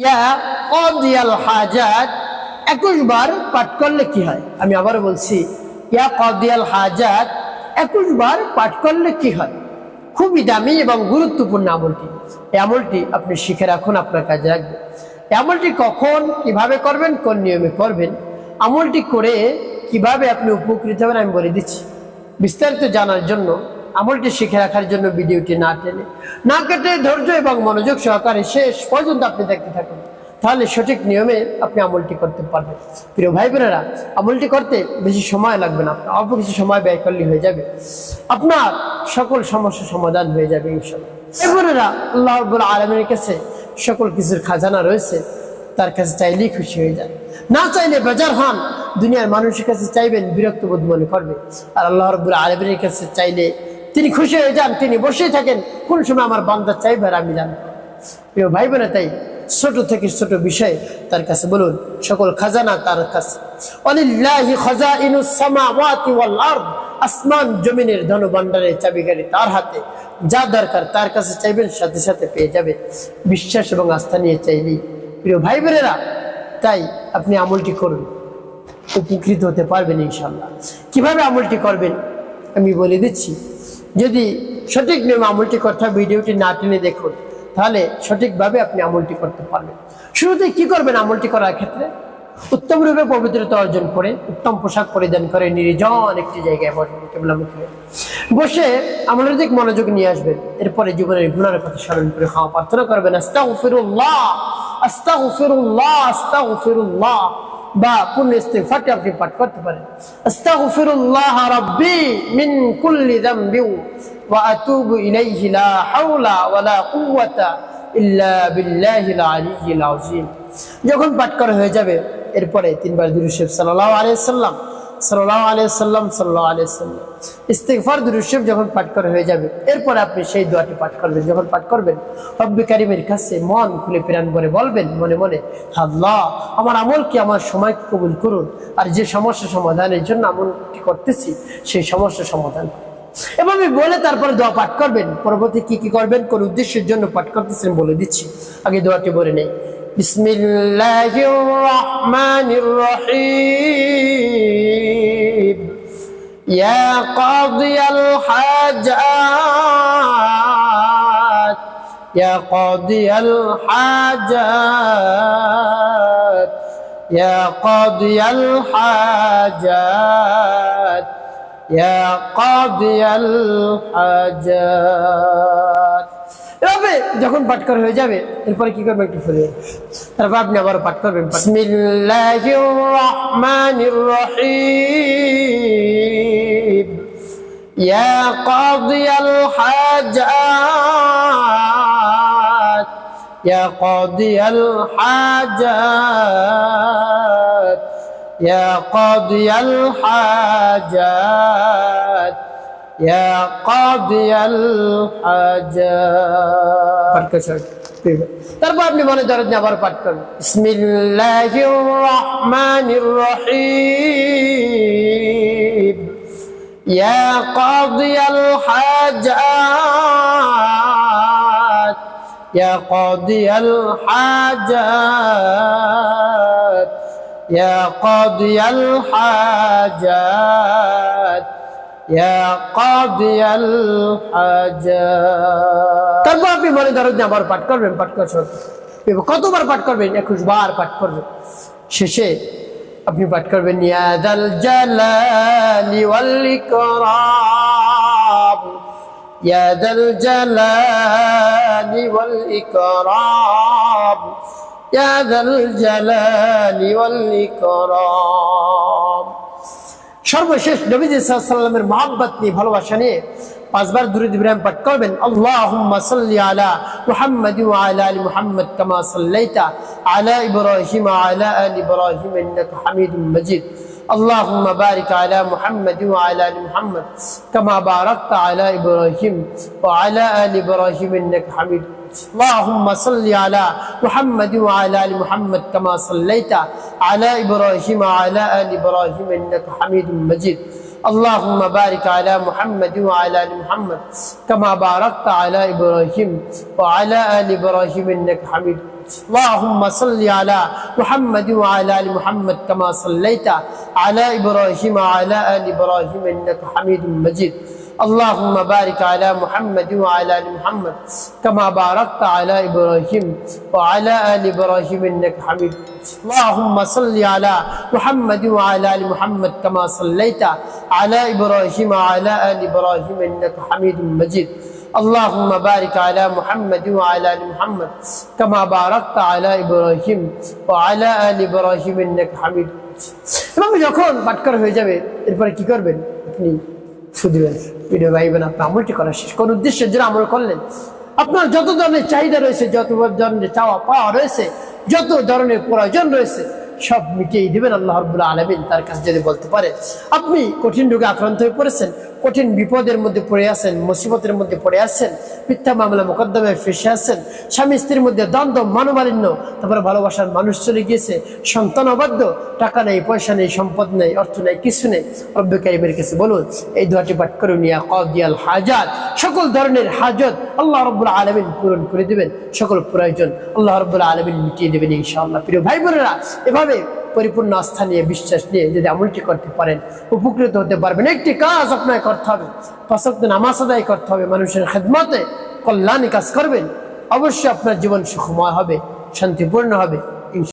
ইয়া কাদিয়াল হাজাত 21 বার পাঠ করলে কি হয়? আমি আবার বলছি, ইয়া কাদিয়াল হাজাত 21 বার পাঠ করলে কি হয়? খুবই দামি এবং গুরুত্বপূর্ণ আমলটি। এই আমলটি আপনি শিখে রাখুন, আপনার কাজে রাখবেন। এই আমলটি কখন কিভাবে করবেন, কোন নিয়মে করবেন, আমলটি করে কিভাবে আপনি উপকৃত হবেন আমি বলে দিচ্ছি। বিস্তারিত জানার জন্য, আমলটি শিখে রাখার জন্য ভিডিওটি না টেনে না কেটে ধৈর্য এবং মনোযোগ সহকারে শেষ পর্যন্ত আপনি দেখতে থাকুন, তাহলে সঠিক নিয়মে আপনি আমলটি করতে পারবেন। প্রিয় ভাই বোনেরা, আমলটি করতে বেশি সময় লাগবে না, আপনার অল্প কিছু সময় ব্যয় করলে হয়ে যাবে, আপনার সকল সমস্যার সমাধান হয়ে যাবে ইনশাআল্লাহ। ভাই বোনেরা, আল্লাহ রাব্বুল আলামিনের কাছে সকল কিছুর খাজানা রয়েছে, তার কাছে চাইলেই খুশি হয়ে যায়, না চাইলে বেজার হন। দুনিয়ার মানুষের কাছে চাইবেন বিরক্ত বোধ মনে করবে, আর আল্লাহ রাব্বুল আলামিনের কাছে চাইলে তিনি খুশি হয়ে যান, তিনি বসেই থাকেন কোন সময় আমার বান্দা চাইবে আর আমি জানি। প্রিয় ভাই বোনেরা, তাই ছোট থেকে ছোট বিষয় তার কাছে বলুন, সকল খাজানা তার কাছে। ওয়ালিল্লাহি খাজাইনুস সামাওয়াতি ওয়াল আরদ, আসমান জমিনের ধন ভান্ডারের চাবিকাঠি তার হাতে, যা দরকার তার কাছে চাইবেন, সাথে সাথে পেয়ে যাবে, বিশ্বাস এবং আস্থা নিয়ে চাইলেই। প্রিয় ভাই বোনেরা, তাই আপনি আমলটি করুন, উপকৃত হতে পারবেন ইনশাআল্লাহ। কিভাবে আমলটি করবেন আমি বলে দিচ্ছি। যদি সঠিক নিয়মে আমলটি করতে হয়, ভিডিওটি না টেনে দেখুন, তাহলে সঠিকভাবে আপনি আমলটি করতে পারবেন। শুরুতে কি করবেন আমলটি করার ক্ষেত্রে? উত্তম রূপে পবিত্রতা অর্জন করে, উত্তম পোশাক পরিধান করে, নির্জন একটি জায়গায় বসবেন, কেবলামুখী বসে আমলের দিক মনোযোগ নিয়ে আসবেন। এরপরে জীবনের গুনাহের কথা স্মরণ করে ক্ষমা প্রার্থনা করবেন, আস্তাগফিরুল্লাহ আস্তাগফিরুল্লাহ আস্তাগফিরুল্লাহ, বা পূর্ণ ইস্তিগফারটি আপনি পাঠ করতে পারেন। আস্তাগফিরুল্লাহ রাব্বি মিন কুল্লি যামবি ওয়া আতুবু ইলাইহি লা হাওলা ওয়ালা কুওয়াতা ইল্লা বিল্লাহিল আলিয়্যিল আযীম। যখন পাঠ করা হয়ে যাবে, এরপরে তিনবার দুরূদ শরীফ সাল্লাল্লাহু আলাইহি সাল্লাম সাল্লাল্লাহু আলাইহি সাল্লাম সাল্লাল্লাহু আলাইহি সাল্লাম ইস্তিগফার দুরূদ শরীফ যখন পাঠ করা হয়ে যাবে, এরপরে আপনি সেই দোয়াটি পাঠ করবেন। যখন পাঠ করবেন, রব্বি কারীমের কাছে মন খুলে প্রাণ ভরে বলবেন মনে মনে, আল্লাহ আমার আমলকে, আমার সময়কে কবুল করুন, আর যে সমস্যা সমাধানের জন্য আমলটি করতেছি সেই সমস্যা সমাধান। এভাবে বলে তারপরে দোয়া পাঠ করবেন। পরবর্তী কি কি করবেন, কোন উদ্দেশ্যের জন্য পাঠ করতেছেন বলে দিচ্ছি, আগে দোয়াটি বলে নেই। বিসমিল্লাহির রহমানির রহিম, ইয়া কাদিয়াল হাজাত ইয়া কাদিয়াল হাজাত ইয়া কাদিয়াল হাজাত ইয়া কাদিয়াল হাজাত। এভাবে যখন পাঠ করা হয়ে যাবে, এরপরে কি করবেন একটু ফুরিয়ে, তারপর আপনি আবার পাঠ করবেন, বিসমিল্লাহির রহমানির রহিম, ইয়া কাদিয়াল হাজাত ইয়া কাদিয়াল হাজাত ইয়া কাদিয়াল হাজাত ইয়া কাদিয়াল হাজাত। তারপর আপনি মনে ধরেন আবার পাঠ করবেন, বিসমিল্লাহির রহমানির রহিম, ইয়া কাদিয়াল হাজাত ইয়া কাদিয়াল হাজাত ইয়া কাদিয়াল হাজাত ইয়া কাদিয়াল হাজাত। তারপর আপনি মনে ধরেন আবার পাঠ করবেন, পাঠ করছেন কতবার পাঠ করবেন? 21 বার পাঠ করবেন। শেষে আপনি পাঠ করবেন, ইয়া যাল জালালি ওয়াল ইকরাম ইয়া যাল জালালি ওয়াল ইকরাম ইয়া যাল জালালি ওয়াল ইকরাম। সর্বশেষ নবীজি সাল্লাল্লাহু আলাইহি ওয়াসাল্লামের মহব্বত নিয়ে, ভালোবাসা নিয়ে 5 বার দুরূদ ইব্রাহিম পাঠ করবেন। আল্লাহুম্মা সাল্লি আলা মুহাম্মাদ ওয়া আলা আলি মুহাম্মাদ কামা সাল্লাইতা আলা ইব্রাহিম ওয়া আলা আলি ইব্রাহিম ইন্নাকা হামিদুম মাজিদ। আল্লাহুম্মা বারিক আলা মুহাম্মাদ ওয়া আলা আলি মুহাম্মাদ কামা বারাকতা আলা ইব্রাহিম ওয়া আলা আলি ইব্রাহিম ইন্নাকা হামিদুম اللهم صل على محمد وعلى ال محمد كما صليت على ابراهيم وعلى ال ابراهيم انك حميد مجيد اللهم بارك على محمد وعلى آل محمد كما باركت على إبراهيم وعلى آل إبراهيم إنك حميد. اللهم صل على محمد وعلى آل محمد كما صليت على إبراهيم وعلى آل إبراهيم إنك حميد مجيد. اللهم بارك على محمد وعلى آل محمد كما باركت على إبراهيم وعلى آل إبراهيم إنك حميد. اللهم صل على محمد وعلى آل محمد كما صليت على إبراهيم وعلى آل إبراهيم إنك حميد مجيد. اللهم بارك على محمد وعلى آل محمد كما باركت على إبراهيم وعلى آل إبراهيم إنك حميد مجيد. এবং যখন পাঠ করা হয়ে যাবে এরপরে কি করবেন? আপনি ফু দিবেন, ভিডিও ভাইবেন, আপনি আমলটি করা শেষ। কোন উদ্দেশ্যের জন্য আমল করলেন? আপনার যত ধরনের চাহিদা রয়েছে, যত ধরনের চাওয়া পাওয়া রয়েছে, যত ধরনের প্রয়োজন রয়েছে সব মিটিয়ে দিবেন আল্লাহ রাব্বুল আলামিন তার কাছে যদি বলতে পারে। আপনি কঠিন রোগে আক্রান্ত হয়ে পড়েছেন, কঠিন বিপদের মধ্যে পড়ে আছেন, মুসিবতের মধ্যে পড়ে আছেন, মিথ্যা মামলা মোকদ্দমায় ফেসে আছেন, স্বামী স্ত্রীর মধ্যে দ্বন্দ্ব, মনোমালিন্য, তারপরে ভালোবাসার মানুষ চলে গিয়েছে, সন্তান অবাধ্য, টাকা নেই, পয়সা নেই, সম্পদ নেই, অর্থ নেই, কিছু নেই, রব্বুল কারীমের কাছে বলুন এই দোয়াটি পাঠ করুন, ইয়া কাদিয়াল হাজাত, সকল ধরনের হাজত আল্লাহ রাব্বুল আলামিন পূরণ করে দিবেন, সকল প্রয়োজন আল্লাহ রাব্বুল আলামিন মিটিয়ে দেবেন ইনশাআল্লাহ। প্রিয় ভাই বোনেরা, এভাবে পরিপূর্ণ আস্থা নিয়ে, বিশ্বাস নিয়ে যদি আমলটি করতে পারেন উপকৃত হতে পারবেন। একটি কাজ আপনাকে করতে হবে, 5 ওয়াক্ত নামাজ আদায় করতে হবে, মানুষের খেদমতে কল্যাণী কাজ করবেন, অবশ্যই আপনার জীবন সুখময় হবে, শান্তিপূর্ণ হবে।